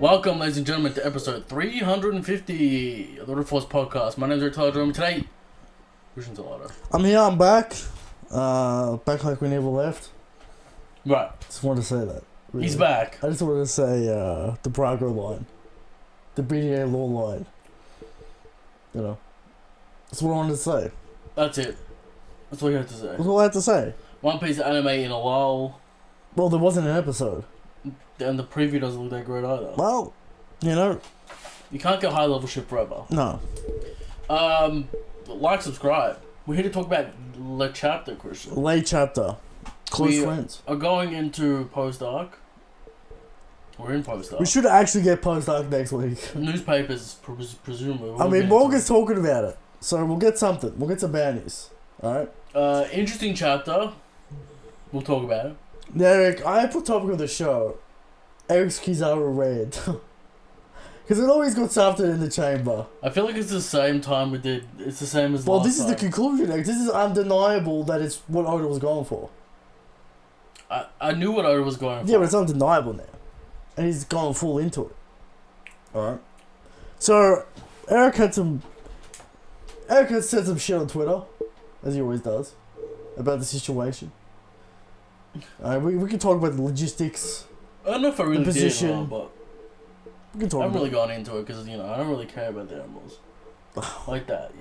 Welcome, ladies and gentlemen, to episode 350 of the RFP podcast. My name is Eric Tyler. Today, Christian Salado. I'm here, I'm back. Back like we never left. Right. Just wanted to say that. Really. He's back. I just wanted to say the Brago line. The BDA law line. You know. That's what I wanted to say. That's it. That's all you have to say. That's all I had to say. One Piece anime in a while. Well, there wasn't an episode. And the preview doesn't look that great either. Well, you know. You can't get high level shit forever. No. Like, subscribe. We're here to talk about Le Chapter, Christian. Late chapter. Close friends. Are going into post-arc. We're in post-arc. We should actually get post-arc next week. Newspapers, presumably. I mean, Morgan's talking about it. So we'll get something. We'll get some bounties. Alright? Interesting chapter. We'll talk about it. Eric, I put topic of the show. Eric's Kizaru read. Because it always got something in the chamber. I feel like it's the same time we did. It's the same as well, last this is time. the conclusion, Eric. This is undeniable that it's what Oda was going for. I knew what Oda was going for. Yeah, but it's undeniable now. And he's gone full into it. Alright. So, Eric had said some shit on Twitter, as he always does, about the situation. We can talk about the logistics. I don't know if I really did or not, but we can talk I haven't about really gone into it because, I don't really care about the animals. Like that,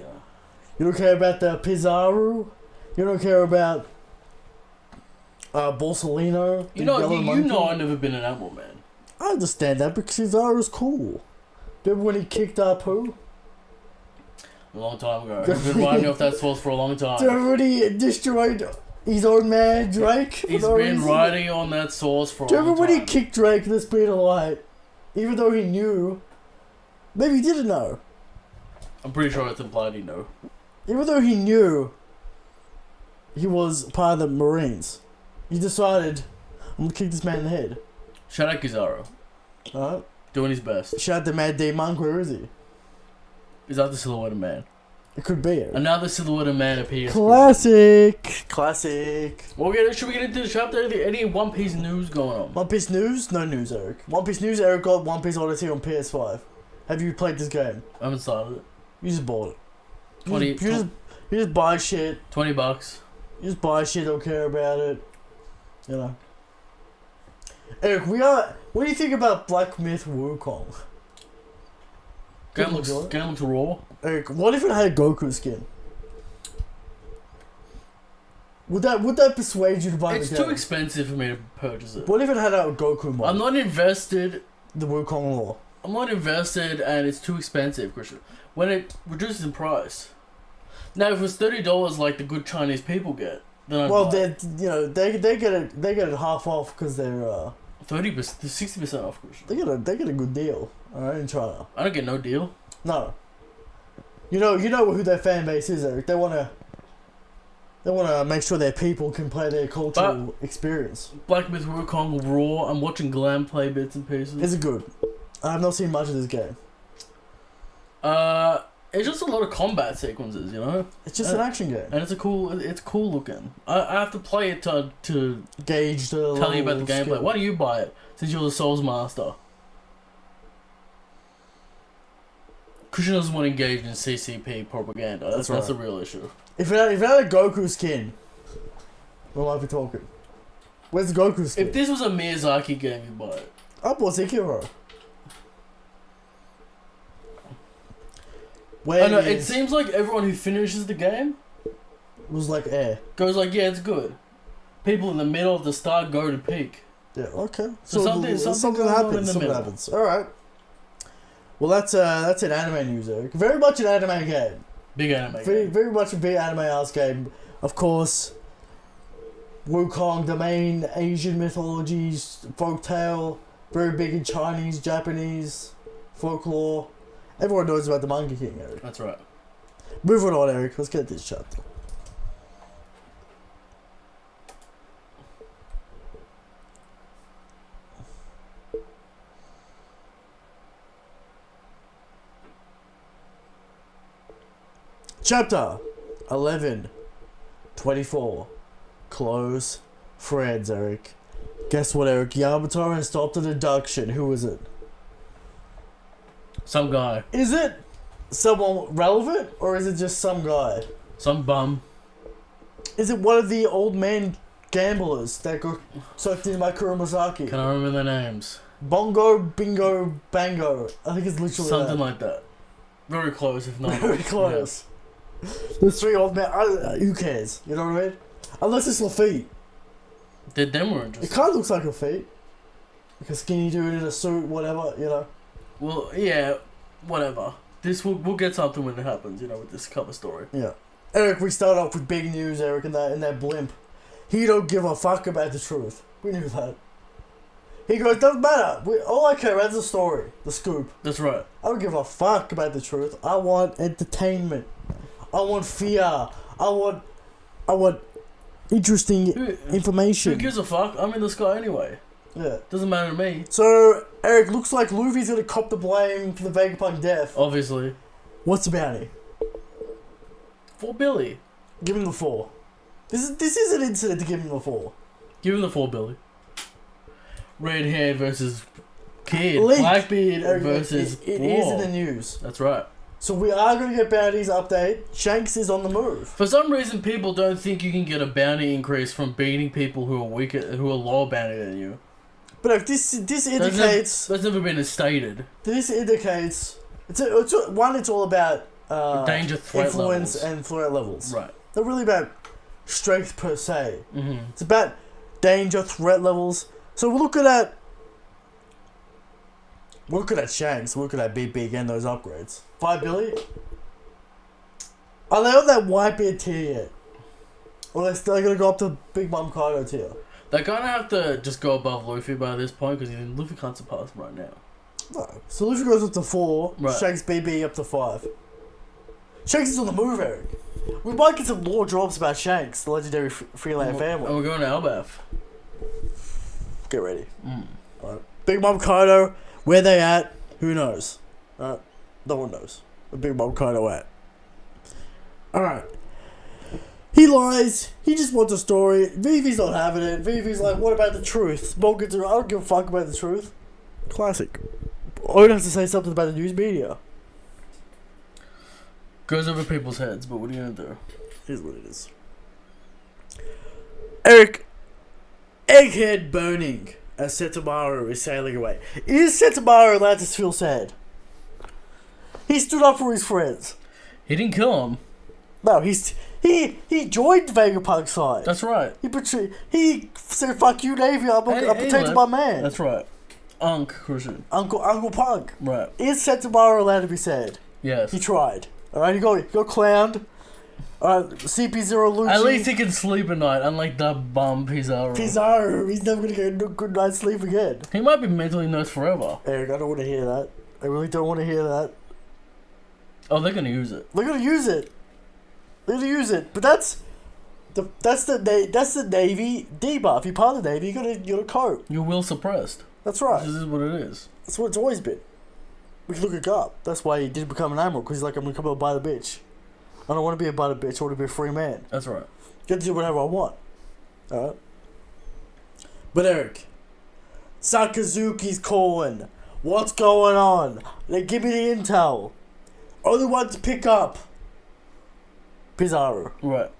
You don't care about the Kizaru? You don't care about Borsalino? You know I've never been an animal man. I understand that, but Kizaru's cool. Remember when he kicked up who? A long time ago. I've been riding off that source for a long time. Remember when he destroyed his own man, Drake? He's been riding on that source for a long time. Remember when he kicked Drake in the speed of light? Even though he knew. Maybe he didn't know. I'm pretty sure it's implied he knew. Even though he knew he was part of the Marines, he decided, I'm gonna kick this man in the head. Shout out Kizaru. Alright? Doing his best. Shout out to Mad D Monk, where is he? Is that the Silhouette Man? It could be it. Another Silhouette Man appears. Classic! Well, should we get into the chapter? Any One Piece news going on? One Piece news? No news, Eric. One Piece news, Eric got One Piece Odyssey on PS5. Have you played this game? I haven't started it. You just bought it. You just buy shit. $20. You just buy shit, don't care about it. You know. Eric, what do you think about Black Myth Wukong? Game looks raw. Eric, what if it had a Goku skin? Would that persuade you to buy the game? It's too expensive for me to purchase it. What if it had a Goku mod? I'm not invested. The Wukong lore. I'm not invested, and it's too expensive, Christian. When it reduces in price. Now, if it's $30 like the good Chinese people get, then I'd buy it. they get it half off because they're 30%, 60% off, Christian. They get a good deal, alright, in China. I don't get no deal. No. You know who their fan base is, Eric. They wanna make sure their people can play their cultural experience. Black Myth Wukong raw. I'm watching Glam play bits and pieces. Is it good? I have not seen much of this game. It's just a lot of combat sequences, It's just an action game. And it's cool looking. I have to play it to gauge the tell you about the gameplay. skill. Why don't you buy it since you're the Souls Master? Christian doesn't want to engage in CCP propaganda. That's right. the real issue. If it had a Goku skin, we might be talking. Where's the Goku skin? If this was a Miyazaki game, you'd buy it. I bought Sekiro. It seems like everyone who finishes the game was like air. goes like, yeah, it's good. People in the middle of the start go to peak. Yeah, okay. So something happens. Something happens. Alright. Well, that's an anime news, Eric. Very much an anime game. Big anime game. Very much a big anime ass game. Of course, Wukong, the main Asian mythologies, folktale, very big in Chinese, Japanese, folklore. Everyone knows about the Monkey King, Eric. That's right. Moving on, Eric. Let's get this chapter. Chapter 11:24. Close friends, Eric. Guess what, Eric? Yamato has stopped the deduction. Who is it? Some guy. Is it someone relevant or is it just some guy? Some bum. Is it one of the old man gamblers that got sucked in by Kuromasaki? Can I remember their names? Bongo, Bingo, Bango. I think it's literally Something that. like that. Very close, if not. Very close. There's three old men. Who cares? You know what I mean? Unless it's Lafitte. Yeah. Them were It interesting. kind of looks like Lafitte. Like a skinny dude in a suit, whatever, you know. Well, yeah, whatever. We'll get something when it happens, with this cover story. Yeah. Eric, we start off with big news, Eric, in that blimp. He don't give a fuck about the truth. We knew that. He goes, doesn't matter. All I care about is the story, the scoop. That's right. I don't give a fuck about the truth. I want entertainment. I want fear. I want interesting information. Who gives a fuck? I'm in the sky anyway. Yeah. Doesn't matter to me. So, Eric, looks like Luffy's gonna cop the blame for the Vegapunk death. Obviously. What's the bounty? For Billy. Give him the 4. This is an incident to give him the 4. Give him the 4, Billy. Red hair versus kid. Leak. Blackbeard Eric, versus it War. is in the news. That's right. So we are going to get bounties update. Shanks is on the move. For some reason, people don't think you can get a bounty increase from beating people who are lower bounty than you. But if this indicates... That's never been stated. This indicates... It's all about... Danger threat influence levels. and threat levels. Right. Not really about strength per se. Mm-hmm. It's about danger, threat levels. So we're looking at Shanks, we're looking at BP again, those upgrades. 5 billion? Are they on that Whitebeard tier yet? Or are they still going to go up to Big Mom Kaido tier? They're going to have to just go above Luffy by this point because Luffy can't surpass him right now. No. So Luffy goes up to 4, Right. Shanks BB up to 5. Shanks is on the move, Eric. We might get some more drops about Shanks, the legendary Freeland family. And we're going to Elbaf. Get ready. Mm. Right. Big Mom Kaido, where they at? Who knows? No one knows. Where Big Mom Kaido at? Alright. He lies. He just wants a story. Vivi's not having it. Vivi's like, what about the truth? I don't give a fuck about the truth. Classic. Owen has to say something about the news media. Goes over people's heads, but what are you going to do? Here's what it is. Eric, Egghead burning as Setomaru is sailing away. Is Setomaru allowed to feel sad? He stood up for his friends. He didn't kill him. No, he joined Vegapunk's side. That's right. He said, "Fuck you, Navy. I'm protecting my man." That's right. Christian. Uncle Punk. Right. Is Setomaru allowed to be sad? Yes. He tried. All right, he got clowned. All right, CP0 Lucci. At least he can sleep at night, unlike that bum Kizaru. He's never gonna get a good night's sleep again. He might be mentally nursed forever. Eric, I don't want to hear that. I really don't want to hear that. Oh, they're gonna use it. They're gonna use it. But that's the Navy debuff. You're part of the Navy. You gotta cope. Your will suppressed. That's right. This is what it is. That's what it's always been. We can look it up. That's why he did become an admiral, because he's like, I'm gonna come out by the bitch. I don't want to be a butter bitch. I want to be a free man. That's right. Get to do whatever I want. Alright? But Eric, Sakazuki's calling. What's going on? They give me the intel. Only one to pick up. Kizaru. Right.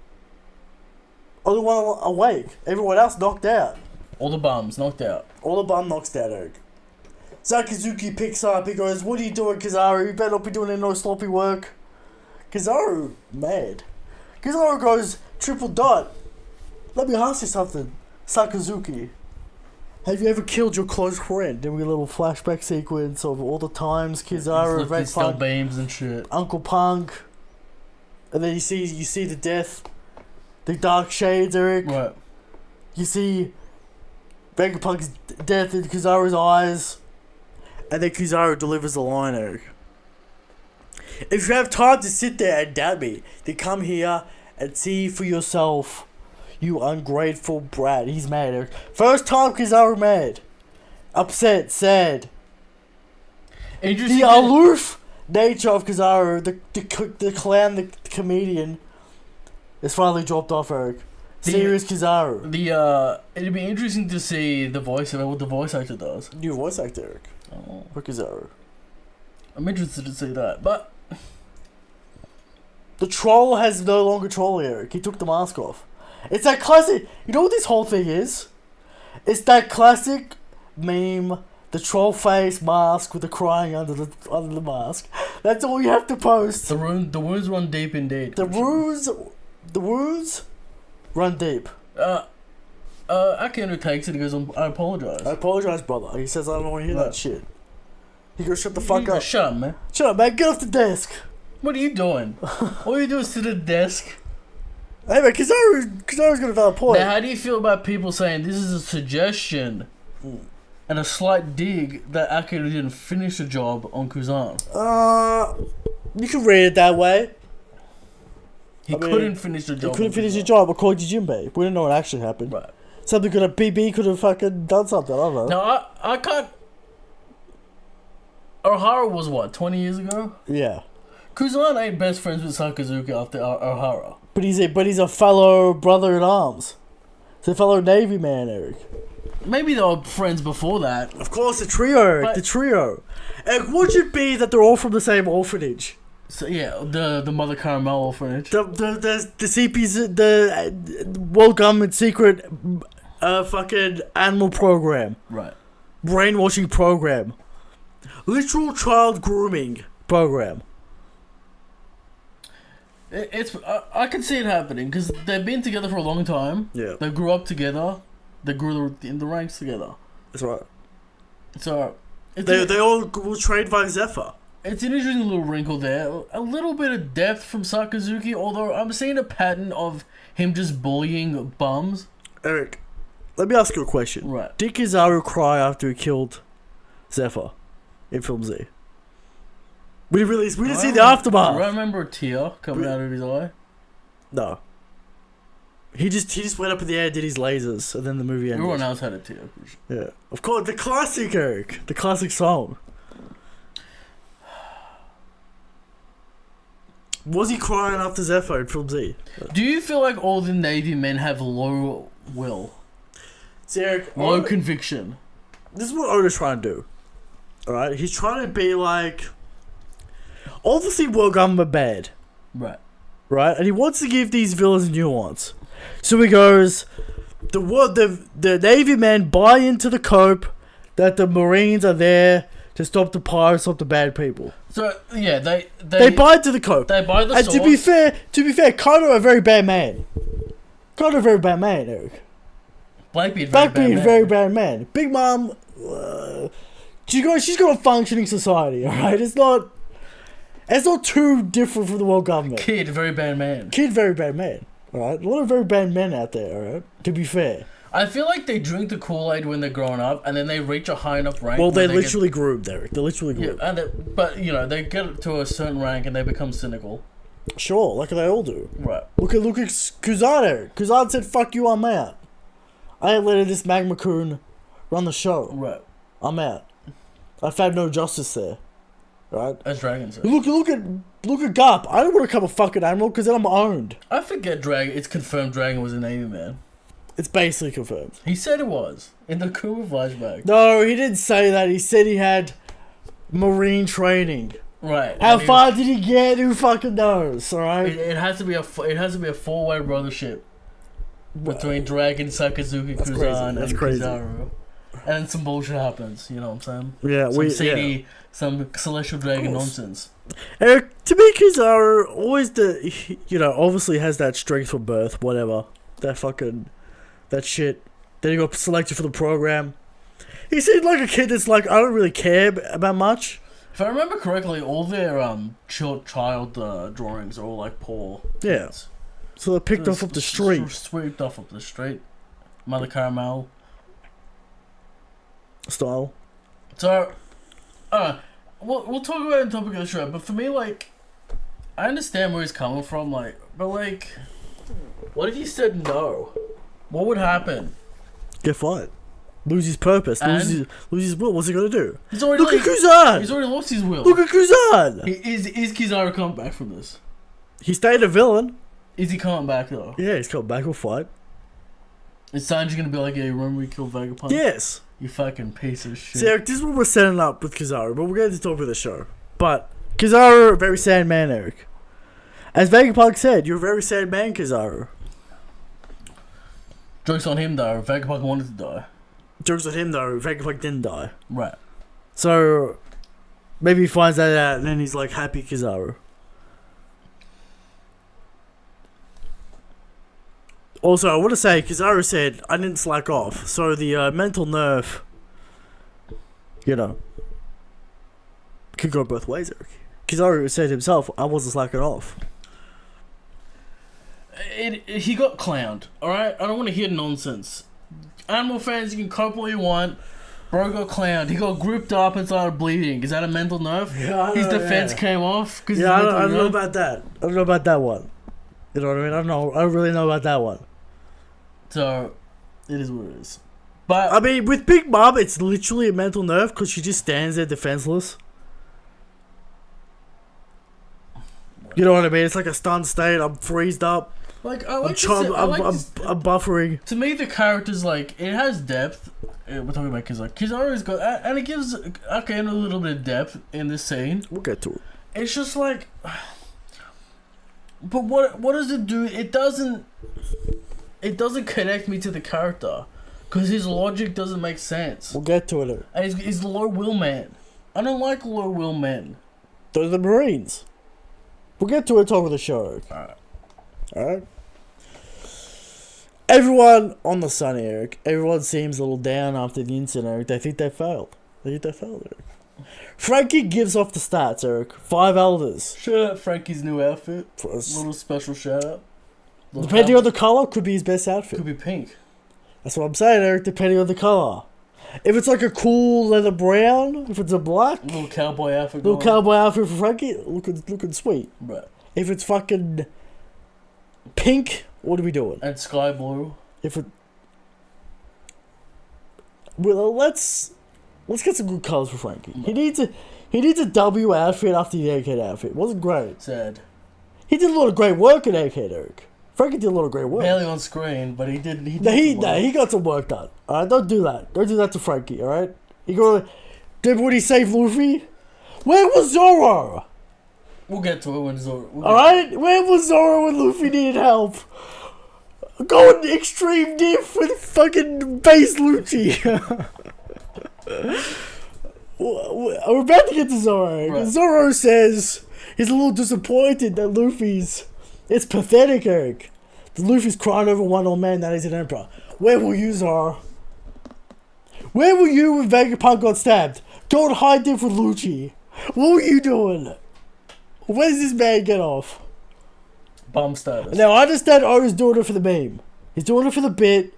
Only one awake. Everyone else knocked out. All the bums knocked out. All the bum knocks out, Eric. Sakazuki picks up. He goes, "What are you doing, Kizaru? You better not be doing any no sloppy work." Kizaru, mad. Kizaru goes, "Triple dot. Let me ask you something, Sakazuki. Have you ever killed your close friend?" Then we get a little flashback sequence of all the times Kizaru, Vegapunk, Vegapunk, beams and shit. Uncle Punk, and then you see the death, the dark shades, Eric. Right. You see Vegapunk's death in Kizaru's eyes, and then Kizaru delivers the line, Eric. "If you have time to sit there and doubt me, then come here and see for yourself, you ungrateful brat." He's mad, Eric. First time Kizaru mad. Upset, sad. Interesting. The aloof nature of Kizaru, the clown, the comedian, is finally dropped off, Eric. Serious Kizaru. It'd be interesting to see what the voice actor does. New voice actor, Eric. Oh. For Kizaru. I'm interested to see that, but The troll has no longer troll, Eric. He took the mask off. It's that classic. You know what this whole thing is? It's that classic meme. The troll face mask with the crying under the mask. That's all you have to post. the wounds run deep indeed. The wounds run deep. Akenu takes it. He goes, I apologize. I apologize, brother. He says, I don't want to hear that shit. He goes, shut the fuck up. Shut up, man. Shut up, man. Get off the desk. What are you doing? All you do is sit at a desk. Hey, man, Kizaru's got a valid point. Now, how do you feel about people saying this is a suggestion and a slight dig that Akenu didn't finish the job on Kuzan? You can read it that way. He couldn't finish the job. He couldn't finish the job according to Jinbei. We didn't know what actually happened. Right. Something could have, BB could have fucking done something. I don't know. Now, I can't... Ohara was what, 20 years ago? Yeah. Kuzan ain't best friends with Sakazuki after Ohara. But he's a fellow brother in arms. He's a fellow Navy man, Eric. Maybe they were friends before that. Of course, the trio, Eric. But- The trio. Eric, would it be that they're all from the same orphanage? So yeah, the Mother Caramel orphanage. The CP's the World Government secret fucking animal program. Right. Brainwashing program. Literal child grooming program. It's I can see it happening because they've been together for a long time. Yeah. They grew up together. They grew in the ranks together. That's right. So They all were trained by Zephyr. it's an interesting little wrinkle there. A little bit of depth from Sakazuki, although I'm seeing a pattern of him just bullying bums. Eric, let me ask you a question. Right. Did Kizaru cry after he killed Zephyr in Film Z? We didn't see the aftermath. Do I remember a tear coming out of his eye? No. He just went up in the air, did his lasers, and then the movie ended. Everyone else had a tear. Yeah, of course, the classic, Eric, the classic song. Was he crying after Zephyr in Film Z? Do you feel like all the Navy men have low will, See, Eric, low conviction? this is what Oda's trying to do. All right, he's trying to be like, obviously, World Government bad, Right. right? And he wants to give these villains nuance. So he goes, the Navy men buy into the cope that the Marines are there to stop the pirates, stop the bad people. So yeah, they They buy into the cope. They buy the And source. to be fair, Kano a very bad man. Kano a very bad man, Eric. Blackbeard, Very bad man. Big Mom, she's got a functioning society, alright? It's not too different from the world government. Kid, very bad man. Kid, very bad man. Alright? A lot of very bad men out there, alright? To be fair. I feel like they drink the Kool-Aid when they're growing up, and then they reach a high enough rank. Well, where they literally groomed, Eric. They're literally yeah, groomed. but they get to a certain rank and they become cynical. Sure, like they all do. Right. Look at Kuzan, Eric. Kuzan said, "Fuck you, I'm out. I ain't letting this Magma Coon run the show. Right. I'm out. I found no justice there." Right? As Dragon said. Look at Garp. I don't want to become a fucking admiral because then I'm owned. I forget Dragon. It's confirmed Dragon was a Navy man. It's basically confirmed. He said it was in the Kuma flashback. No, he didn't say that. He said he had Marine training. Right. How far did he get? Who fucking knows? All right. It has to be a four-way brothership between Dragon, Sakazuki, Kuzan, and Kizaru. And then some bullshit happens. You know what I'm saying? Yeah, some celestial dragon nonsense. Eric, to me, Kizaru always obviously has that strength from birth. Whatever. That shit. Then he got selected for the program. He seemed like a kid that's like, I don't really care about much. If I remember correctly, all their child drawings are all like poor. Yeah. kids. So they're picked off the street. Swept off the street. Mother Caramel. Style. So, we'll talk about it on topic of the show, but for me, like, I understand where he's coming from, like, but like, what if he said no? What would happen? Get fired. Lose his purpose. Lose his will. What's he gonna do? Look at Kuzan! He's already lost his will. Look at Kuzan! Is Kizaru coming back from this? He stayed a villain. Is he coming back though? Yeah, he's coming back. He'll fight. Is Sanji gonna be like, yeah, remember we killed Vegapunk? Yes. You fucking piece of shit. See, Eric, this is what we're setting up with Kizaru, but we're going to talk about the show. But Kizaru, a very sad man, Eric. As Vegapunk said, you're a very sad man, Kizaru. Joke's on him though. Vegapunk wanted to die. Joke's on him though. Vegapunk didn't die. Right. So maybe he finds that out and then he's like happy Kizaru. Also, I want to say Kizaru said I didn't slack off. So the mental nerve, you know, could go both ways, Eric. Kizaru said himself, I wasn't slacking off. He got clowned, alright? I don't want to hear nonsense. Animal fans, you can cope all you want. Bro got clowned. He got gripped up and started bleeding. Is that a mental nerve? Yeah, His defense came off? Yeah, I don't know about that. I don't know about that one. You know what I mean? I don't really know about that one. So, it is what it is. But I mean, with Big Mom, it's literally a mental nerve because she just stands there defenseless. You know what I mean? It's like a stunned state. I'm freezed up. like, I'm buffering. To me, the character's like, it has depth. We're talking about Kizaru. Kizaru's got, and it gives Akane a little bit of depth in this scene. We'll get to it. It's just like, but what does it do? It doesn't connect me to the character because his logic doesn't make sense. We'll get to it. And he's low will man. I don't like low will men. Those are the Marines. We'll get to it. Talk with the show. Alright. Everyone on the sun, Eric. Everyone seems a little down after the incident, Eric. They think they failed. Eric. Frankie gives off the stats, Eric. 5 elders. Shout out Frankie's new outfit. Little special shout out. Depending on the color, could be his best outfit. Could be pink. That's what I'm saying, Eric. Depending on the color. If it's like a cool leather brown, if it's a black, Little cowboy outfit. cowboy outfit for Frankie, looking sweet. Right. If it's fucking pink, what are we doing? And sky blue. If it, well, let's get some good colors for Frankie. He needs a W outfit after the Egghead outfit. It wasn't great. Sad. He did a lot of great work in Egghead, Eric. Frankie did a lot of great work. Barely on screen, but he did. He got some work done. All right, don't do that. Don't do that to Frankie. All right. When he saved Luffy, where was Zoro? We'll get to it when Zoro. Alright? Where was Zoro when Luffy needed help? Going extreme diff with fucking base Lucci. We're about to get to Zoro. Right. Zoro says he's a little disappointed that Luffy's... It's pathetic, Eric. The Luffy's crying over one old man that is an emperor. Where were you, Zoro? Where were you when Vegapunk got stabbed? Going high diff with Lucci. What were you doing? Where does this man get off? Bum status. Now, I understand O's doing it for the meme. He's doing it for the bit.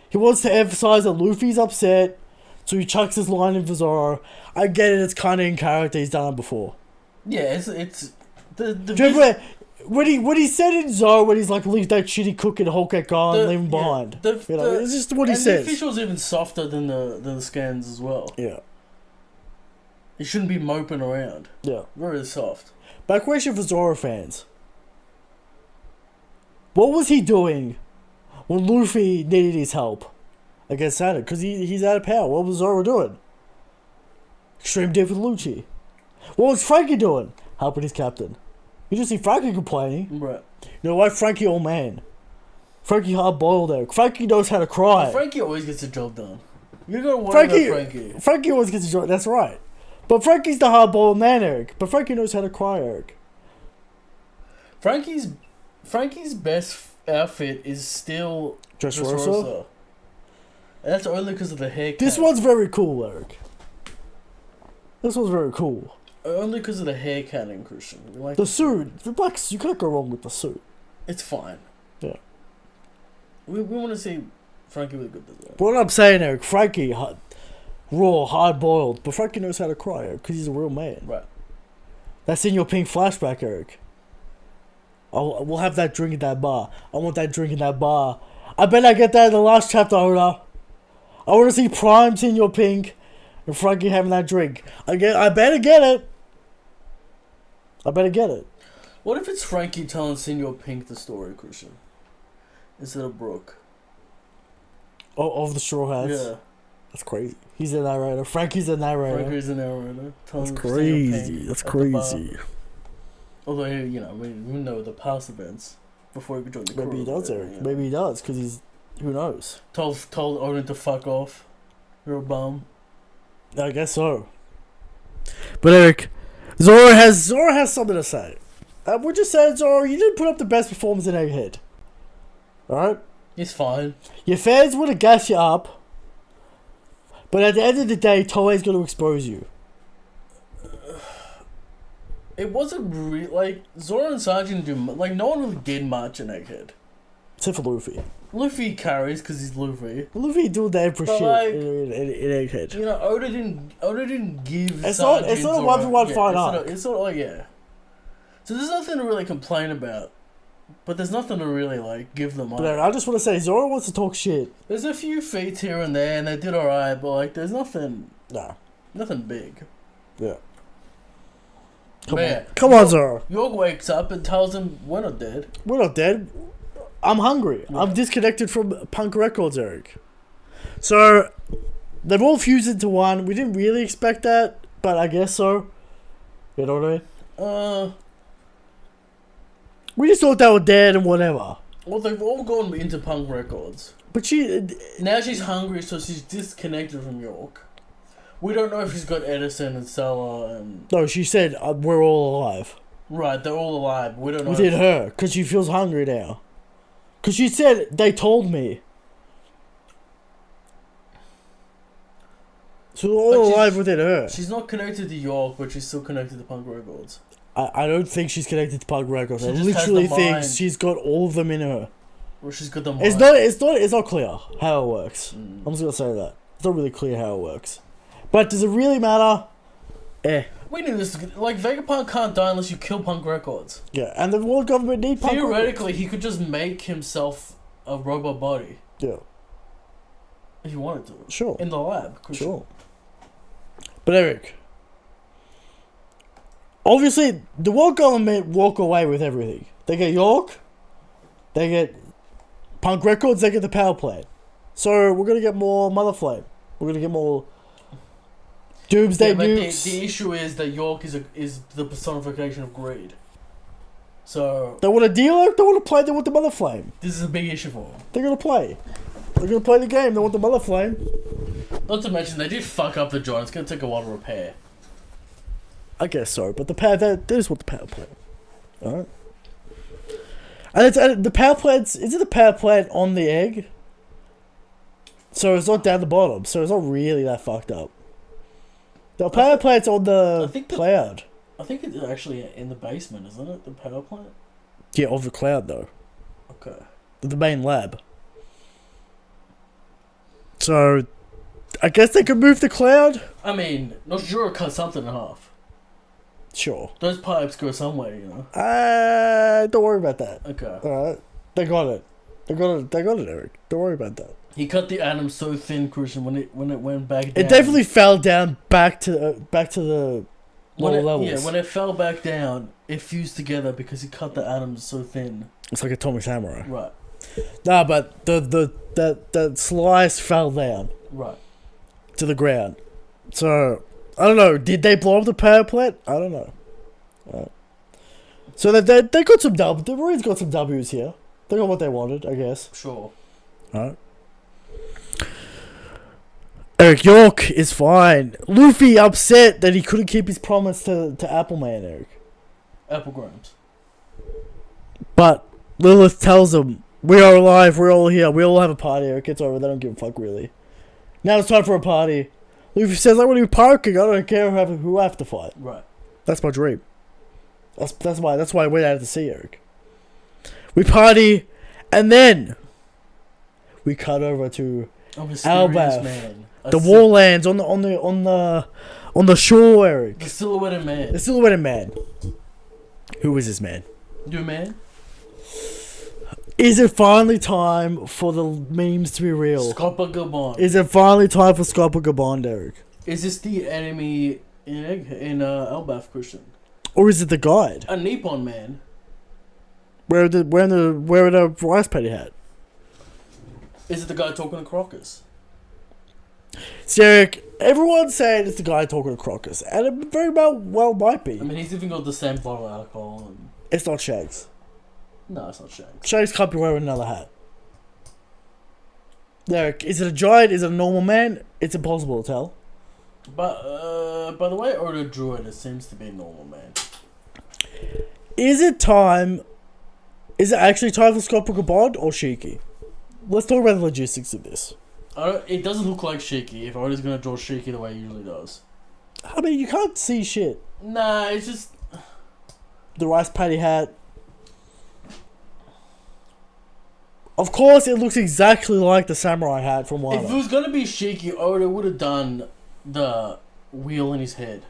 He wants to emphasize that Luffy's upset, so he chucks his line in for Zoro. I get it, it's kind of in character, he's done it before. Yeah, it's the Do you remember when he said in Zoro, when he's like, leave that shitty cook in Whole Cake Island, leave him behind. It's just what he says. The official's even softer than the scans as well. Yeah. He shouldn't be moping around. Yeah. Very soft. But a question for Zoro fans. What was he doing when Luffy needed his help against Saturn? Because he's out of power. What was Zoro doing? Extreme diff with Lucci. What was Frankie doing? Helping his captain. You just see Frankie complaining. Right. You know why? Frankie old man. Frankie hard-boiled there. Frankie knows how to cry. Frankie always gets the job done. You gotta worry about Frankie. Frankie always gets the job. That's right. But Frankie's the hard-boiled man, Eric. But Frankie knows how to cry, Eric. Frankie's best outfit is still Dressrosa. And that's only because of the haircut. This one's very cool, Eric. This one's very cool. Only because of the hair cutting, Christian. Like the suit. The black. You can't go wrong with the suit. It's fine. Yeah. We want to see Frankie with a good design. But what I'm saying, Eric, Frankie, raw, hard-boiled. But Frankie knows how to cry, Eric, because he's a real man. Right. That's in your pink flashback, Eric. We'll have that drink in that bar. I want that drink in that bar. I bet I get that in the last chapter, Oda. I want to see Prime's in your pink and Frankie having that drink. I better get it. I better get it. What if it's Frankie telling Senor Pink the story, Christian? Instead of Brooke. Of the Straw Hats? Yeah. That's crazy. He's the narrator. Frankie's the narrator. Frankie's the narrator. That's crazy. That's crazy. Although, you know, we know the past events before he could join the crew. Maybe he does, Eric. Yeah. Maybe he does, because he's... Who knows? Told Odin to fuck off. You're a bum. I guess so. But Eric, Zoro has something to say. We're just saying, Zoro, you didn't put up the best performance in Egghead. Alright? He's fine. Your fans would have gassed you up. But at the end of the day, Toei's going to expose you. It wasn't like Zoro and Sanji didn't do like no one really did much in Egghead. Except for Luffy. Luffy carries because he's Luffy. Luffy doing the Emperor shit like, in Egghead. You know, Oda didn't give. It's not a 1-for-1 fight arc. It's not like So there's nothing to really complain about, but there's nothing to really like give them. But I just want to say, Zoro wants to talk shit. There's a few feats here and there, and they did alright, but like there's nothing. Nah. Nothing big. Yeah. Come on, Zoro. York wakes up and tells him we're not dead. We're not dead. I'm hungry. Yeah. I'm disconnected from Punk Records, Eric. So, they've all fused into one. We didn't really expect that, but I guess so. You know what I mean? We just thought they were dead and whatever. Well, they've all gone into Punk Records. But now she's hungry, so she's disconnected from York. We don't know if she's got Edison and Stella and... No, she said, we're all alive. Right, they're all alive. We don't know. Within her, because she feels hungry now. Because she said, they told me. So we're all alive within her. She's not connected to York, but she's still connected to Punk Records. I don't think she's connected to Punk Records. I She just literally has the think mind. she's got all of them in her. Well, she's got the mind. It's not clear how it works. Mm. I'm just gonna say that. It's not really clear how it works. But does it really matter? We knew this. Like, Vegapunk can't die unless you kill Punk Records. Yeah, and the world government need Punk Theoretically, he could just make himself a robot body. Yeah. If he wanted to. Sure. In the lab. Sure. But Eric, obviously, the world government walk away with everything. They get York, they get Punk Records, they get the power plant. So we're gonna get more Mother Flame. We're gonna get more Doomsday nukes. The issue is that York is the personification of greed. So they want a dealer. They want to play. They want the Mother Flame. This is a big issue for them. They're gonna play. They're gonna play the game. They want the Mother Flame. Not to mention they did fuck up the joint. It's gonna take a while to repair. I guess so, but the power they just want the power plant. Alright. And the power plant's is it the power plant on the egg? So it's not down the bottom, so it's not really that fucked up. The power plant's on the cloud. I think it's actually in the basement, isn't it? The power plant? Yeah, of the cloud though. Okay. The main lab. So I guess they could move the cloud? I mean, not sure cut something in half. Sure. Those pipes go somewhere, you know. Don't worry about that. Okay. Alright. They got it. They got it, Eric. Don't worry about that. He cut the atom so thin, Christian, when it went back down. It definitely fell down back to the lower levels. Yeah, when it fell back down, it fused together because he cut the atoms so thin. It's like Atomic Samurai. Right. Nah, but the slice fell down. Right. To the ground. So I don't know. Did they blow up the power plant? I don't know. So they got some W. The Marines got some W's here. They got what they wanted, I guess. Sure. Alright. Eric, York is fine. Luffy upset that he couldn't keep his promise to Appleman, Eric. Applegrams. But Lilith tells him, we are alive, we're all here, we all have a party, Eric. It's over, they don't give a fuck, really. Now it's time for a party. Luffy says, I want to be parking, I don't care who I have to fight. Right. That's my dream. That's why I went out to sea, Eric. We party, and then we cut over to Albath. Man. The Warlands on the shore, Eric. The silhouetted man. The silhouetted man. Who is this man? New man? Is it finally time for the memes to be real? Scopagabond. Is it finally time for Scopagabond, Eric? Is this the enemy in Albath, Christian? Or is it the guide? A Nippon man. Wearing the rice paddy hat. Is it the guy talking to Crocus? So, Eric, everyone's saying it's the guy talking to Crocus, and it very well might be. I mean, he's even got the same bottle of alcohol. And... It's not Shags. No, it's not Shanks. Shags can't be wearing another hat. Eric, is it a giant? Is it a normal man? It's impossible to tell. But by the way Oda drew it, it seems to be a normal man. Is it time? Is it actually time for Scott Booker Bond or Shiki? Let's talk about the logistics of this. It doesn't look like Shiki if Oda's gonna draw Shiki the way he usually does. I mean, you can't see shit. Nah, it's just The rice paddy hat. Of course, it looks exactly like the samurai hat from Wano. if it was gonna be Shiki, Oda would have done the wheel in his head.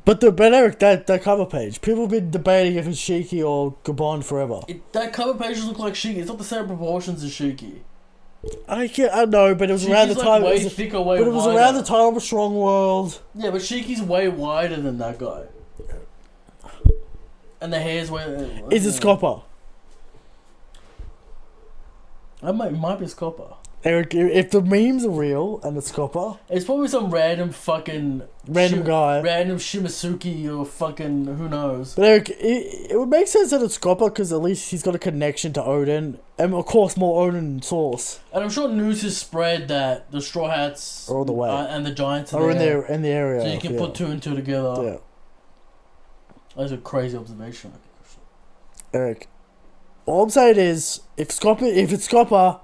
But Eric, that cover page, people have been debating if it's Shiki or Gabon forever. That cover page look like Shiki. It's not the same proportions as Shiki. I know, but it was around the Shiki's time. way It was, thicker, way but it was wider. around the time of a Strong World. Yeah, but Shiki's way wider than that guy. And the hair's way. Is it Scopper? It might be Scopper. Eric, if the memes are real and it's Scopper, It's probably some random fucking guy. random Shimasuki or fucking who knows. But Eric, it would make sense that it's Scopper because at least he's got a connection to Odin, and of course more Odin source. And I'm sure news has spread that the Straw Hats Are all the way. and the Giants are Or in there, the area. so you can put two and two together. Yeah. That's a crazy observation. Eric, all I'm saying is if it's Scopper,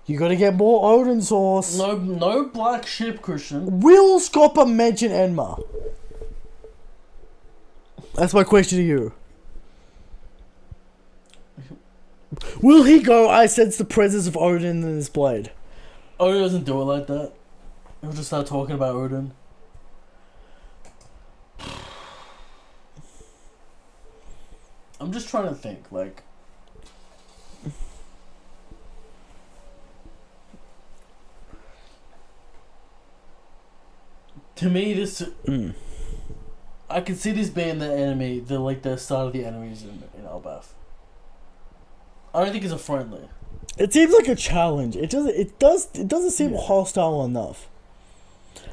you got to get more Odin source. No black ship, Christian. Will Scopper mention Enma? That's my question to you. Will he go, I sense the presence of Odin in this blade? Odin doesn't do it like that. He'll just start talking about Odin. I'm just trying to think, like... To me, this... I can see this being the enemy, the start of the enemies in Elbaf. I don't think it's a friendly. It seems like a challenge. It doesn't seem hostile enough.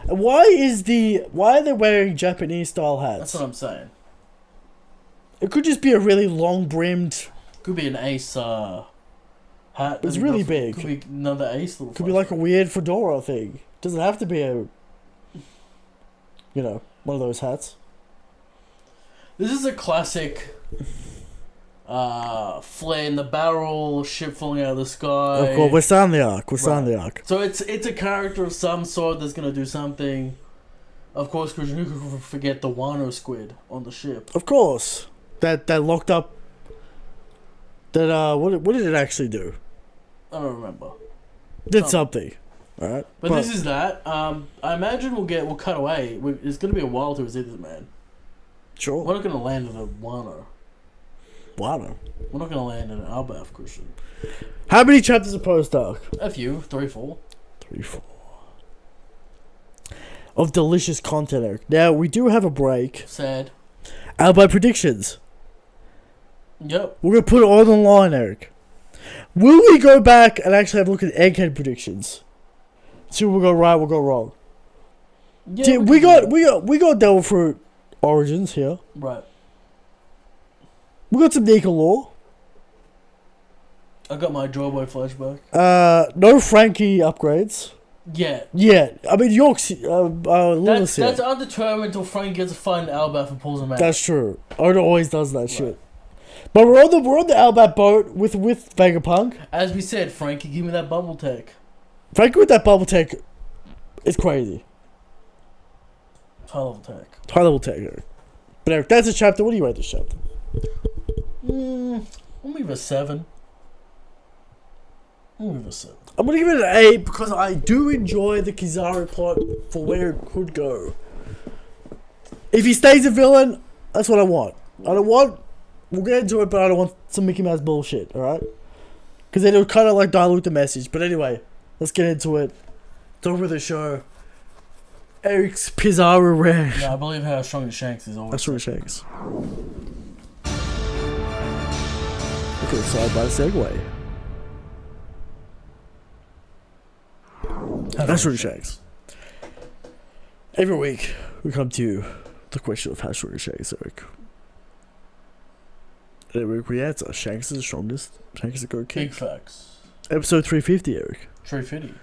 And why are they wearing Japanese style hats? That's what I'm saying. It could just be a really long brimmed. Could be an ace hat. It's really big. Could be another ace little. Could be like a weird fedora thing. Doesn't have to be one of those hats. This is a classic flare in the barrel, ship falling out of the sky. Of course, we're starting the arc. So it's a character of some sort that's gonna do something. Of course, because who could forget the Wano squid on the ship? Of course, that locked up. That what did it actually do? I don't remember. Did something, all right. But this is that. I imagine we'll cut away. It's gonna be a while to see this man. Sure. We're not gonna land in a Wano. Wano. We're not gonna land in an Albaf, Christian. How many chapters are post arc? A few, 3, 4. 3, 4. Of delicious content, Eric. Now we do have a break. Sad. Albite predictions. Yep. We're gonna put it all on the line, Eric. Will we go back and actually have a look at Egghead predictions? See what we'll go right, we'll go wrong. Yeah, we got Devil Fruit Origins here. Right. We got some Nika lore. I got my Joyboy flashback. No Frankie upgrades. Yeah. Yeah, I mean York's Lilith's here. That's undetermined until Frank gets a fight in Albaf and pulls him out. That's true. Oda always does that shit. But we're on the Albaf boat with Vegapunk. As we said, Frankie, give me that bubble tech. Frankie with that bubble tech is crazy. High level tech. High level tech, Eric. But Eric, that's a chapter. What do you rate this chapter? I'll give it a 7. I'll give it a 7. I'm gonna give it an 8 because I do enjoy the Kizaru plot for where it could go. If he stays a villain, that's what I want. We'll get into it, but I don't want some Mickey Mouse bullshit, alright? Because then it'll kind of like dilute the message. But anyway, let's get into it. Talk with the show. Eric's Kizaru rare. Yeah, I believe how strong Shanks is always. That's strong Shanks. Look at the side by the segue. That's really Shanks. Every week we come to the question of how strong is Shanks, Eric. Every week we answer. Shanks is the strongest. Shanks is a good king. Big facts. Episode 350, Eric. 350.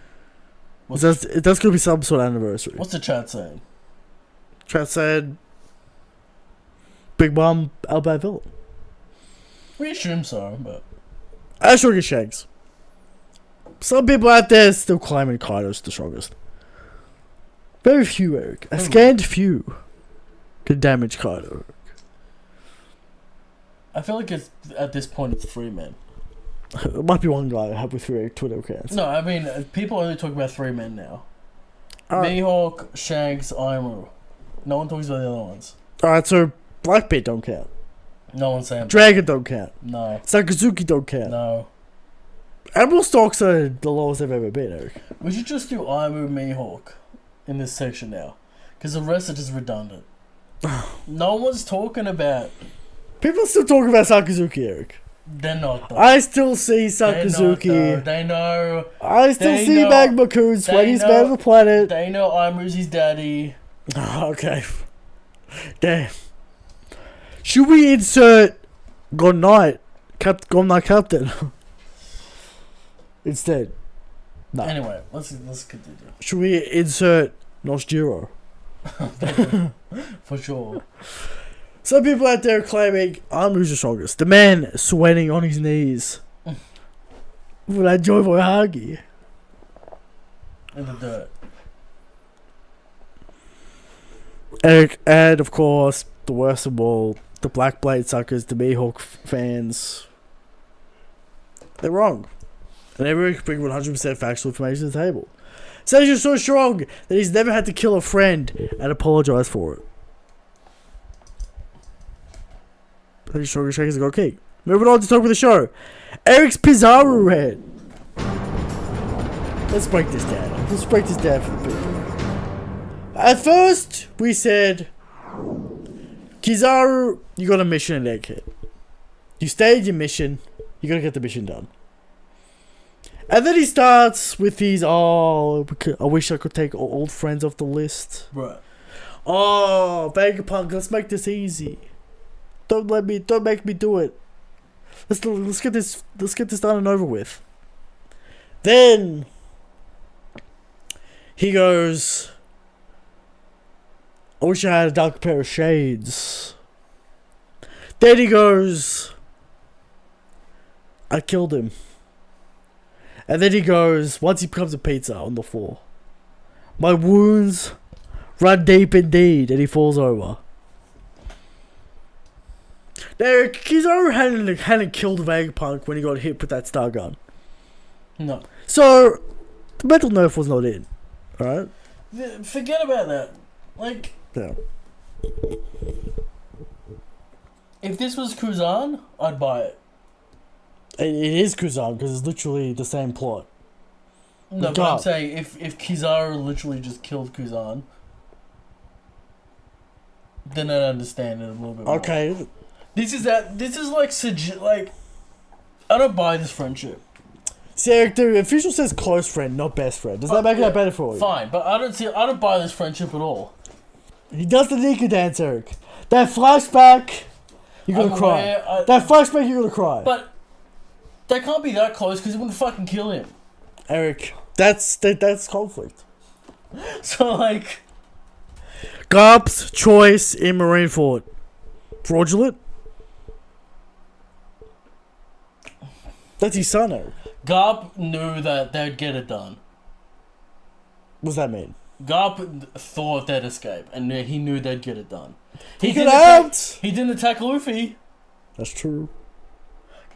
That's gonna be some sort of anniversary. What's the chat saying? Chat said Big Mom Albert Villain. We assume so, but As strong as Shanks. Some people out there still claiming Kaido's the strongest. Very few, Eric. A scant few can damage Kaido. I feel like it's at this point it's 3 men. It might be one guy I have with 3 Twitter accounts. No, I mean people only talk about 3 men now. Alright. Mihawk, Shanks, Aimu. No one talks about the other ones. Alright, so Blackbeard don't count. No one's saying Dragon don't count. no. Sakazuki don't count. No. Admiral stocks are the lowest they've ever been, Eric. We should just do Aimu Mihawk in this section now. Because the rest are just redundant. No one's talking about. People still talk about Sakazuki, Eric. They're not though. I still see They're not, Sakazuki. though. They know. I still They see know- Magma Kun, sweatiest know- man on the planet. They know Aimu's his daddy. Okay. Damn. Should we insert Good Night Captain instead? No. Anyway, let's continue. Should we insert Noshjiro? For sure. Some people out there claiming I'm the strongest. The man sweating on his knees with that Joy Boy Hagi. In the dirt. Eric, and of course, the worst of all, the Black Blade suckers, the Mihawk fans. They're wrong. And everyone can bring 100% factual information to the table. Says you're so strong that he's never had to kill a friend and apologize for it. Pretty strong as Shakers go king. Moving on to talk about the show. Eric's Kizaru head. Let's break this down. Let's break this down for the people. At first, we said, Kizaru, you got a mission in Egghead. You stayed your mission. You gotta get the mission done. And then he starts with these, I wish I could take old friends off the list. Right. Oh, Vegapunk, let's make this easy. Don't make me do it. Let's get this done and over with. Then he goes, I wish I had a dark pair of shades. Then he goes, I killed him. And then he goes, once he becomes a pizza on the floor, my wounds run deep indeed, and he falls over. Now, Kizaru hadn't killed Vegapunk when he got hit with that star gun. No. So, the mental nerf was not in. Alright? Forget about that. Like, Yeah. if this was Kuzan, I'd buy it. It is Kuzan, because it's literally the same plot. No, but I'm saying if Kizaru literally just killed Kuzan, then I'd understand it a little bit more. Okay. This is like I don't buy this friendship. See, Eric, the official says close friend, not best friend. Does that make that better for you? Fine, but I don't buy this friendship at all. He does the Nika dance, Eric. That flashback, you're gonna cry. That flashback, you're gonna cry. But they can't be that close because he wouldn't fucking kill him. Eric, that's conflict. So like, Garp's choice in Marineford, fraudulent. That's his son, Eric. Garp knew that they'd get it done. What does that mean? Garp thought they'd escape, and he knew they'd get it done. He didn't attack Luffy. That's true.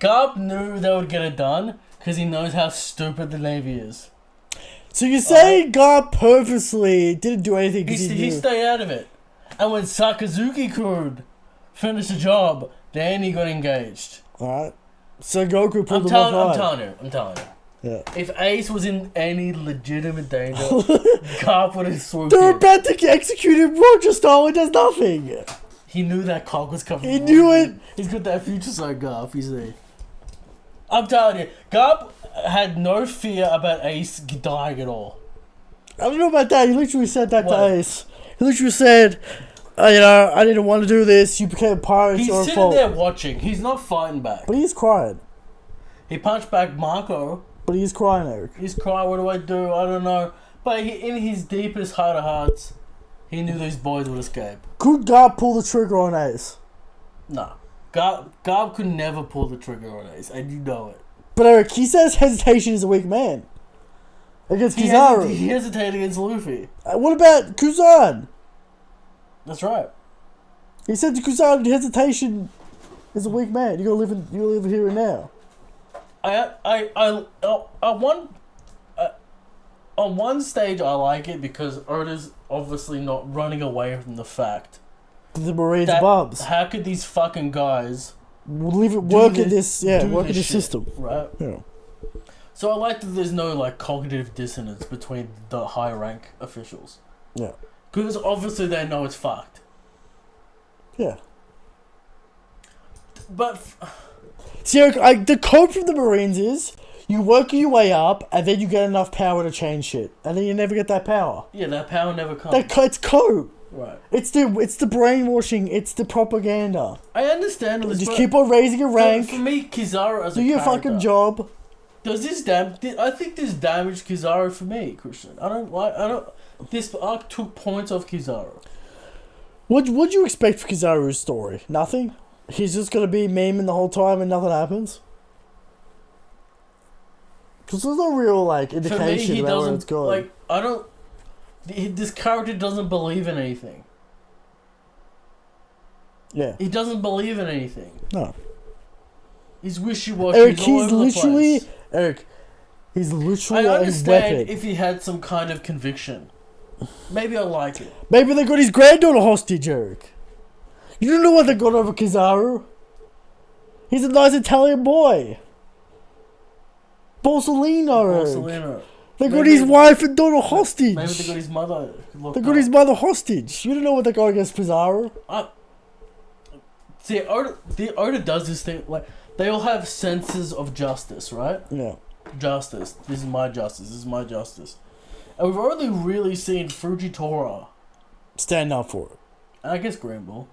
Garp knew they would get it done because he knows how stupid the Navy is. So you're saying Garp purposely didn't do anything because He stayed out of it. And when Sakazuki could finish the job, then he got engaged. Alright. So Goku pulled I'm telling you. Yeah. If Ace was in any legitimate danger, Garp would have swooped They're in. about to get executed Roger style and does nothing. He knew that cock was coming. He knew it. He's got that future side Garp, you see. I'm telling you, Garp had no fear about Ace dying at all. I don't know about that. He literally said that What? to Ace. He literally said, you know, I didn't want to do this. You became a pirate. He's It's your sitting fault. there watching. He's not fighting back. But he's crying. He punched back Marco. But he's crying, Eric. He's crying. What do I do? I don't know. But in his deepest heart of hearts, he knew these boys would escape. Could Garp pull the trigger on Ace? No. Garb could never pull the trigger on Ace, and you know it. But Eric, he says hesitation is a weak man. Against Kizaru. He hesitated against Luffy. What about Kuzan? That's right. He said to Kuzan, hesitation is a weak man. You gotta live here and now. On one stage I like it because Oda's obviously not running away from the fact The Marines that bubs. how could these fucking guys Work in this shit, system. right? Yeah. So I like that there's no like cognitive dissonance between the high rank officials. Yeah. Because obviously they know it's fucked. Yeah. But See, Eric, the code from the Marines is you work your way up and then you get enough power to change shit. And then you never get that power. yeah, that power never comes. It's code. Right. It's the brainwashing. It's the propaganda. I understand all this. Just but keep on raising your rank. For me, Kizaru as Do a your character, fucking job. Does this I think this damaged Kizaru for me, Christian. This arc took points off Kizaru. What'd you expect for Kizaru's story? Nothing? He's just gonna be memeing the whole time and nothing happens? Because there's no real, like, For me, indication he about where it's doesn't, going. this character doesn't believe in anything. Yeah. He doesn't believe in anything. No. He's wishy-washy. Eric, he's all over the place. He's literally I a understand weapon. if he had some kind of conviction. Maybe I like it. Maybe they got his granddaughter hostage, Eric. You don't know what they got over Kizaru. He's a nice Italian boy. Borsalino, Eric. Barcelona. They got Maybe- his wife and daughter hostage. Maybe they got his mother. They got his mother hostage. You don't know what they got against Kizaru. See, Oda does this thing, like, they all have senses of justice, right? Yeah. Justice. This is my justice. This is my justice. And we've only really seen Fujitora, Stand up for it. and I guess Granbull,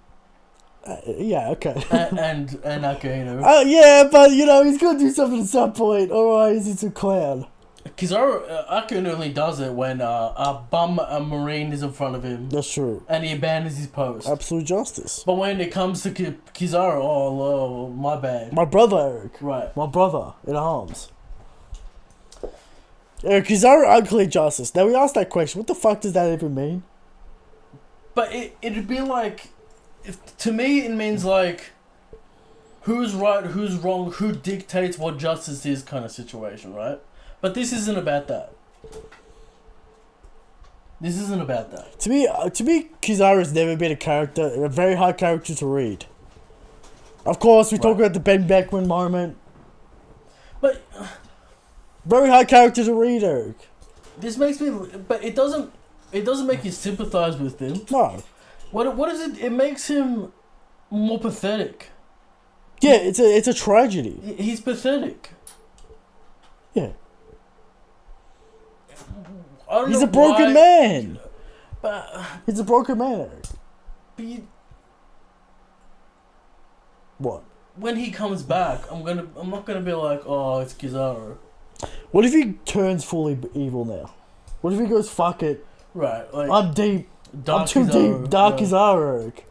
Yeah, okay. and Akainu. Yeah, but, you know, he's gonna do something at some point. Otherwise, he's a clown. Kizaru, Akainu only does it when a marine is in front of him, That's true. and he abandons his post. Absolute justice. But when it comes to Kizaru, oh, my bad. My brother, Eric. Right. My brother in arms. Kizaru unclear justice. Now we asked that question. What the fuck does that even mean? But it'd be like, to me it means like, who's right, who's wrong, who dictates what justice is kind of situation, right? But this isn't about that. This isn't about that. To me, Kizaru's never been a very hard character to read. Of course, we talk about the Ben Beckman moment. But Very hard character to read, Eric. this makes me, but it doesn't make you sympathize with him. No. What is it? It makes him more pathetic. Yeah, it's a tragedy. He's pathetic. Yeah. I don't He's know a broken why, man. But He's a broken man, Eric. What? When he comes back, I'm not gonna be like, oh, it's Kizaru. What if he turns fully evil now? What if he goes, fuck it, Right, like I'm deep, Dark I'm too Kizaru, deep, Dark yeah. Kizaru, Eric.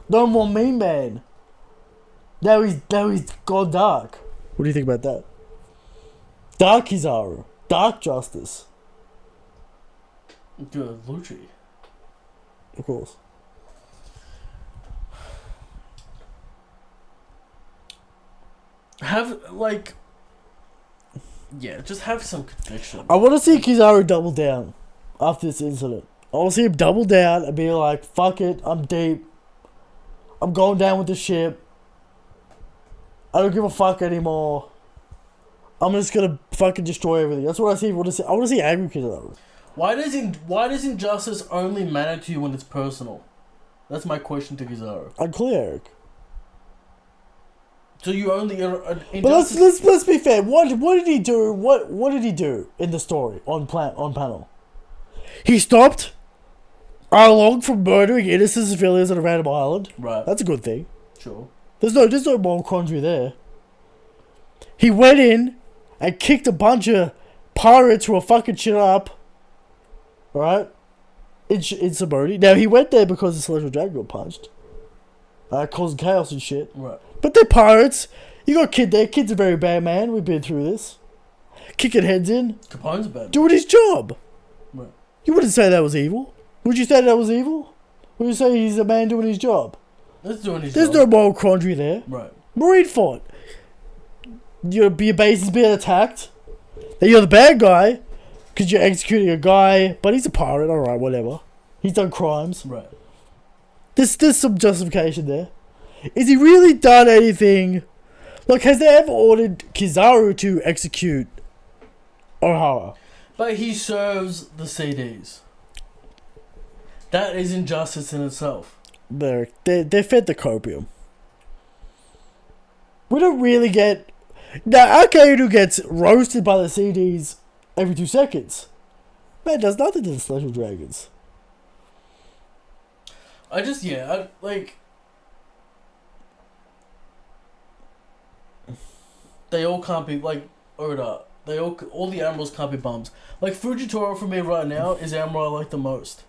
No more mean man. Now he's gone dark. What do you think about that? Dark Kizaru. Dark justice. Good, Lucci. Of course. Just have some conviction. I want to see Kizaru double down after this incident. I want to see him double down and be like, fuck it, I'm deep. I'm going down with the ship. I don't give a fuck anymore. I'm just gonna fucking destroy everything. That's what I see. I want to see angry Kizaru. Why does injustice only matter to you when it's personal? That's my question to Kizaru. Unclear, Eric. So you only But injustice. let's be fair. What did he do? What did he do in the story on panel? He stopped Arlong from murdering innocent civilians on a random island. Right. That's a good thing. Sure. There's no moral quandary there. He went in and kicked a bunch of pirates who were fucking shit up. Right? In Sabaody. Now, he went there because the Celestial Dragon got punched. Causing chaos and shit. Right. But they're pirates. You got a kid there. Kid's a very bad man. We've been through this. Kicking heads in. Capone's a bad. Doing his job. Right. You wouldn't say that was evil. Would you say that was evil? Would you say he's a man doing his job? That's doing his There's job. no moral quandary there. Right. Marineford. Your base is being attacked. Then you're the bad guy because you're executing a guy, but he's a pirate. All right, whatever. He's done crimes. Right. There's some justification there. Is he really done anything? Like, has they ever ordered Kizaru to execute O'Hara? But he serves the CDs. That is injustice in itself. They're fed the copium. We don't really get... Now, Akainu gets roasted by the CDs every 2 seconds. Man, does nothing to the Celestial Dragons. They all can't be, like, Oda. All the Admirals can't be bums. Like, Fujitora for me right now is the Admiral I like the most.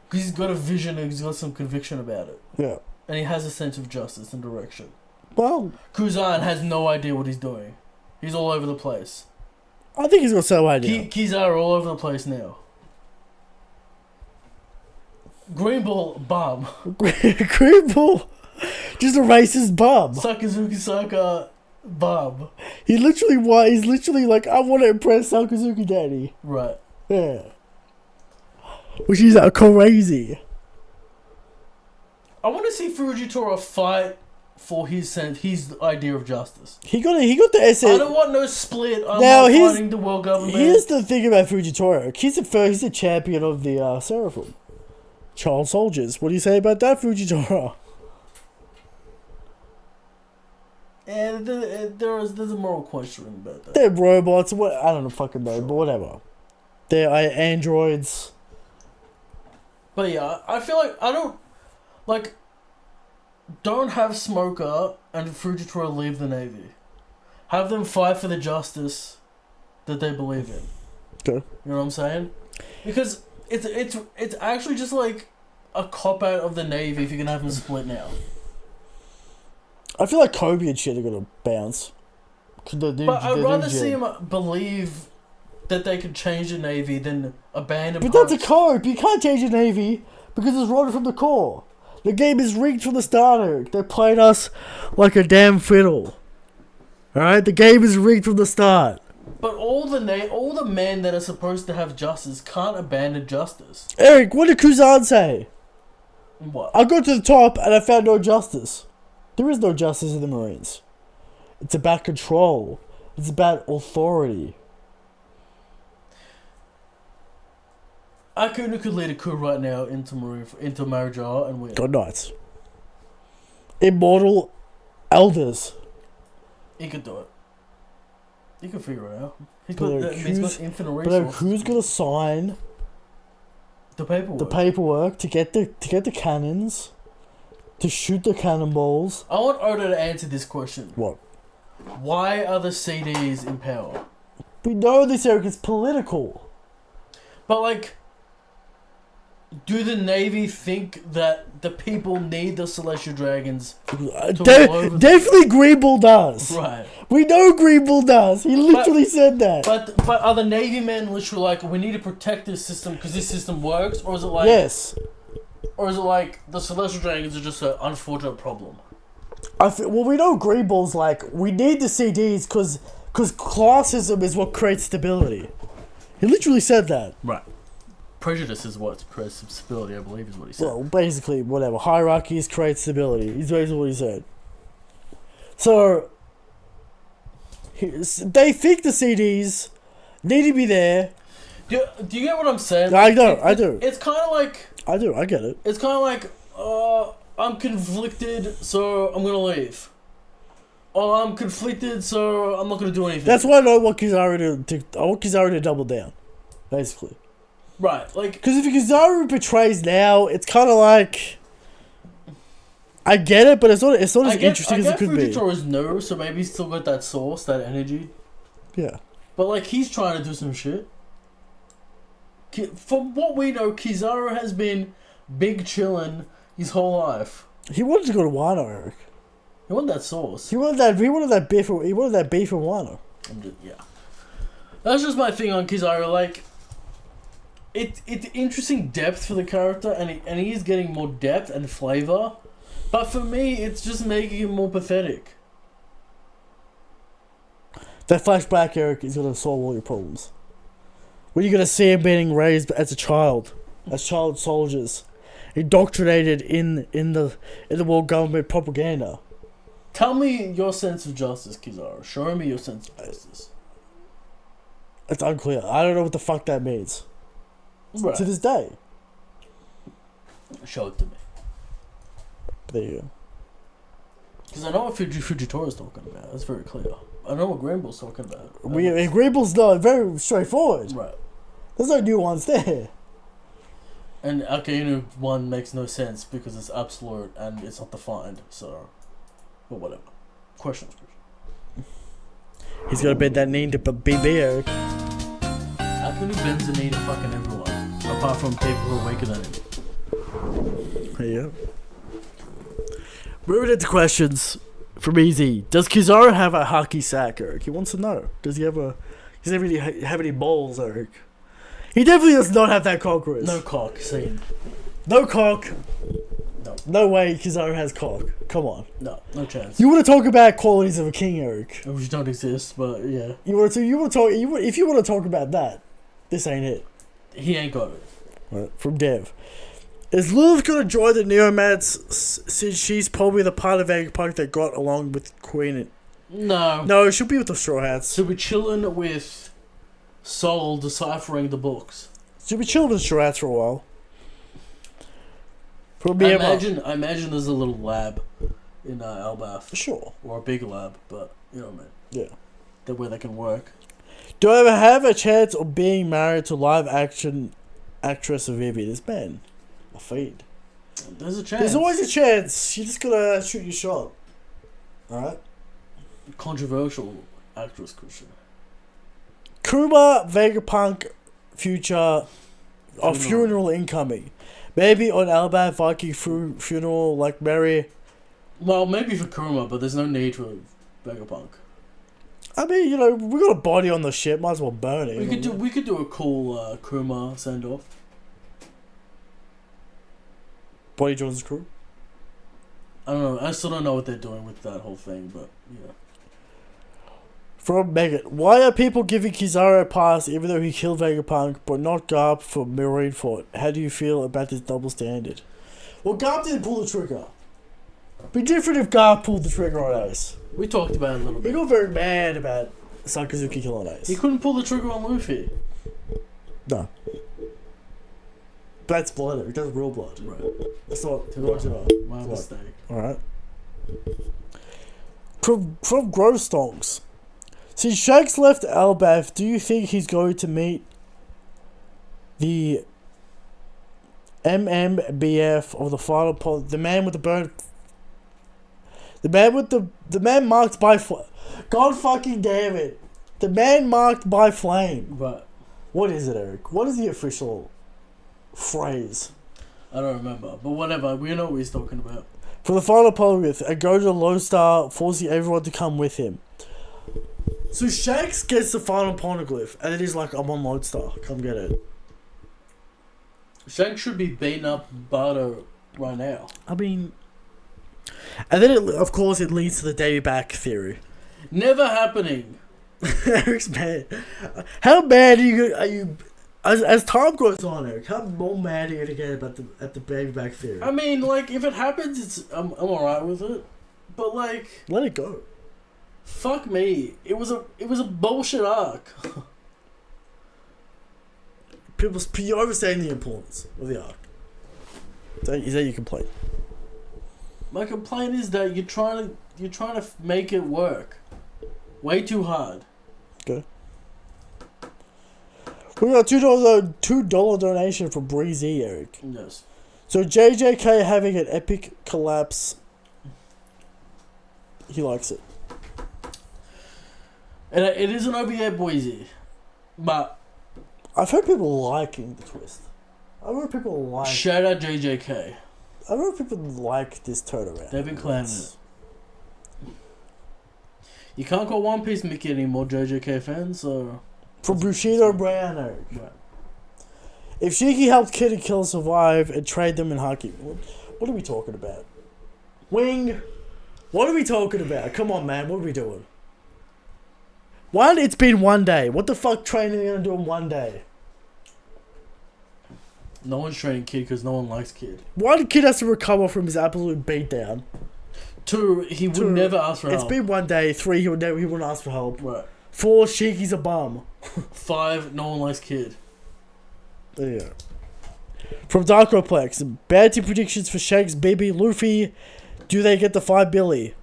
Because he's got a vision and he's got some conviction about it. Yeah. And he has a sense of justice and direction. Well... Kuzan has no idea what he's doing. He's all over the place. I think he's got some idea. Kizaru all over the place now. Greenball, bum. Greenball, just a racist bum. Sakazuki Saka, bum. He's literally like, I want to impress Sakazuki Daddy. Right. Yeah. Which is crazy. I want to see Fujitora fight for his idea of justice. He got the essay. I don't want no split. I'm now, not fighting the world government. Here's the thing about Fujitora. He's the champion of the Seraphim. Child soldiers. What do you say about that, Fujitora? And there's a moral question about that. They're robots. What I don't know, fucking know, but whatever. They're androids. But yeah, I feel like don't have Smoker and Fujitora leave the Navy. Have them fight for the justice that they believe in. Okay. You know what I'm saying? Because it's actually just like a cop out of the Navy if you can have them split now. I feel like Kobe and shit are gonna bounce. But I'd rather see him believe that they could change the Navy than abandon. But that's a cope. You can't change the Navy because it's rotted from the core. The game is rigged from the start, Eric. They played us like a damn fiddle. Alright? The game is rigged from the start. But all the men that are supposed to have justice can't abandon justice. Eric, what did Kuzan say? What? I got to the top and I found no justice. There is no justice in the Marines. It's about control. It's about authority. Akuna could lead a coup right now into Marajah and win. God Knights. Immortal elders. He could do it. He could figure it out. He's But got infinite resources. who's gonna sign The paperwork. the paperwork to get the cannons, to shoot the cannonballs? I want Oda to answer this question. What? Why are the CDs in power? We know this, Eric, is political. But like, do the Navy think that the people need the Celestial Dragons? Definitely Greenbull does. Right. We know Greenbull does. He literally said that. But are the Navy men literally like, we need to protect this system because this system works? Or is it like... Yes. Or is it like the Celestial Dragons are just an unfortunate problem? Well, we know Greenbull's like, we need the CDs because classism is what creates stability. He literally said that. Right. Prejudice is what creates stability, I believe, is what he said. Well, basically, whatever. Hierarchies create stability. He's basically what he said. So, they think the CDs need to be there. Do you get what I'm saying? I know, I do. It's kind of like... I do, I get it. It's kind of like, I'm conflicted, so I'm going to leave. Or I'm conflicted, so I'm not going to do anything. That's why I don't want Kizaru I want Kizaru to double down. Basically. Right, like... Because if Kizaru betrays now, it's kind of like... I get it, but it's not as interesting as it could be. Fujitora's no, so maybe he's still got that source, that energy. Yeah. But, like, he's trying to do some shit. From what we know, Kizaru has been big chillin' his whole life. He wanted to go to Wano, Eric. He wanted that source. He wanted that beef from Wano. Yeah. That's just my thing on Kizaru, like... It's interesting depth for the character, and he is getting more depth and flavour. But for me, it's just making him more pathetic. That flashback, Eric, is going to solve all your problems. When you're going to see him being raised as a child, as child soldiers, indoctrinated in the world government propaganda. Tell me your sense of justice, Kizaru. Show me your sense of justice. It's unclear. I don't know what the fuck that means. Right. To this day. Show it to me. There you go. Because I know what Fujitora's talking about. That's very clear. I know what Granbull's talking about. Granbull's not very straightforward. Right. There's no nuance there. And Akainu 1 makes no sense because it's absolute and it's not defined. So, but whatever. Questions. He's got to bend that knee to BB, Eric. Akainu bends the knee to fucking everyone, apart from people who are weaker than him. There you go. Moving into questions from Easy. Does Kizaru have a hockey sack, Eric? He wants to know. Does he have any balls, Eric? He definitely does not have that cock, Chris. No cock, scene. No cock. No. No way Kizaru has cock. Come on. No chance. You want to talk about qualities of a king, Eric? Which don't exist, but yeah. If you want to talk about that, this ain't it. He ain't got it. Right, from Dev. Is Lilith gonna join the Neomads since she's probably the part of Vegapunk that got along with Queen? No, she'll be with the Straw Hats. She'll be chilling with Soul deciphering the books. She'll be chilling with the Straw Hats for a while. I imagine there's a little lab in Elbath. Sure. Or a big lab, but you know what I mean. Yeah. That where they can work. Do I ever have a chance of being married to live action actress Vivi? This man. A feed. There's a chance. There's always a chance. You just gotta shoot your shot. Alright? Controversial actress, Christian. Kuma, Vegapunk, future, funeral incoming. Maybe on Albat Viking funeral like Mary. Well, maybe for Kuruma, but there's no need for Vegapunk. I mean, you know, we got a body on the ship. Might as well burn it. We could do a cool Kuruma send off. Body joins the crew. I don't know. I still don't know what they're doing with that whole thing, but yeah. From Megan, why are people giving Kizaru a pass even though he killed Vegapunk, but not Garp for Marineford? How do you feel about this double standard? Well, Garp didn't pull the trigger. Be different if Garp pulled the trigger on Ace. We talked about it a little bit. He got very mad about Sakazuki killing Ace. He couldn't pull the trigger on Luffy. No. That's blood. It does real blood. Right. That's not. My mistake. Alright. From Grostongs. Since Shanks left Albath, do you think he's going to meet the MMBF of the final the man with the burn? The man marked by God fucking damn it. The man marked by flame. Right. What is it, Eric? What is the official phrase? I don't remember, but whatever. We know what he's talking about. For the final polyglyph, and go to the Lodestar, forcing everyone to come with him. So Shanks gets the final poneglyph, and then he's like, I'm on Lodestar, come get it. Shanks should be beating up Bardo right now. I mean... And then, of course, it leads to the Davy back theory. Never happening. Eric's mad. How mad are you as time goes on, Eric, how more mad are you going to get about the Davy back theory? I mean, like, if it happens, I'm alright with it. But, like... Let it go. Fuck me. It was a bullshit arc. You're overstating the importance of the arc. Is that your complaint? My complaint is that you're trying to make it work. Way too hard. Okay. We got $2 donation from Breezy, Eric. Yes. So JJK having an epic collapse. He likes it. And it isn't over yet, Boise. But I've heard people liking the twist. I've heard people like. shout out JJK. I've heard people like this turnaround. They've been claiming it. You can't call One Piece Mickey anymore, JJK fans, so... From Bushido Brown, Eric. Right. If Shiki helped Kid and Kill survive and trade them in hockey, what are we talking about? Wing, what are we talking about? Come on, man, what are we doing? One, it's been 1 day. What the fuck training are they gonna do in 1 day? No one's training Kid because no one likes Kid. One, Kid has to recover from his absolute beatdown. Two, he would never ask for help. It's been 1 day. 3, he wouldn't ask for help. Right. 4, Shiki's a bum. 5, no one likes Kid. There you go. From Darkoplex, bad team predictions for Shanks, BB, Luffy. Do they get the 5 Billy?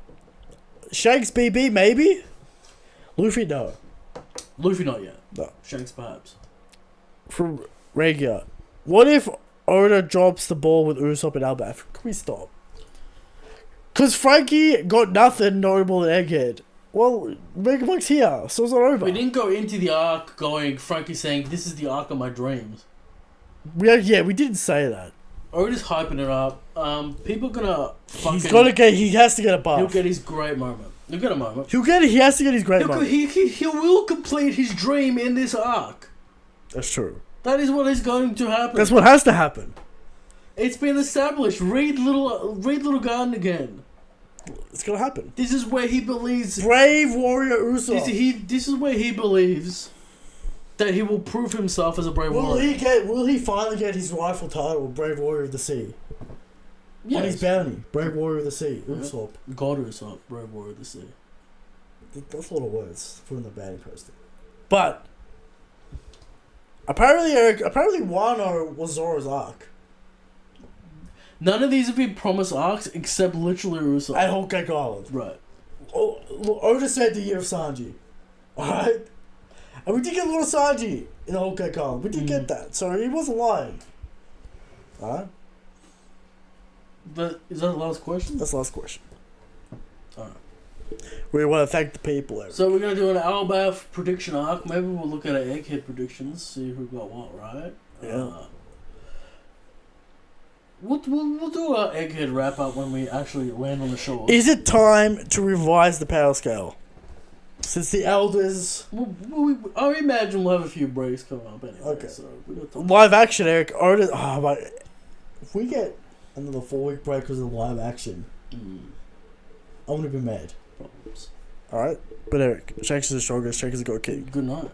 Shanks, BB, maybe? Luffy, no. Luffy, not yet. No. Shanks, perhaps. From Regia, what if Oda drops the ball with Usopp and Albaf? Can we stop? Because Frankie got nothing notable in Egghead. Well, Vegapunk's here, so it's not over. We didn't go into the arc going, Frankie saying, this is the arc of my dreams. We didn't say that. Oda's hyping it up. People are gonna fucking... He has to get a buff. He'll get his great moment. He'll get a moment. He has to get his great moment. He will complete his dream in this arc. That's true. That is what is going to happen. That's what has to happen. It's been established. Read Little Garden again. It's gonna happen. This is where he believes... Brave warrior Usopp. This is where he believes that he will prove himself as a brave warrior. Will he finally get his rightful title, Brave Warrior of the Sea? Yes. On his bounty, Brave Warrior of the Sea, Usopp. God Usopp, Brave Warrior of the Sea. That's a lot of words to put in the bounty poster. But apparently Wano was Zoro's arc. None of these have been promised arcs except literally Usopp. At Whole Cake Island. Right. Oda said the year of Sanji. Alright? And we did get a lot of Sanji in the Whole Cake Island. We did get that. So he wasn't lying. Alright? But is that the last question? That's the last question. Alright. We want to thank the people, Eric. So we're going to do an Albaf prediction arc. Maybe we'll look at our Egghead predictions, see who got what, right? Yeah. We'll do our Egghead wrap up when we actually land on the shore. Is it time to revise the power scale? Since the elders... I imagine we'll have a few breaks coming up anyway. Okay. So we got live action, Eric. If we get another 4-week break because of live action, I'm going to be mad. Problems. Alright? But Eric, Shanks is the strongest. Shanks is a god king. Good night.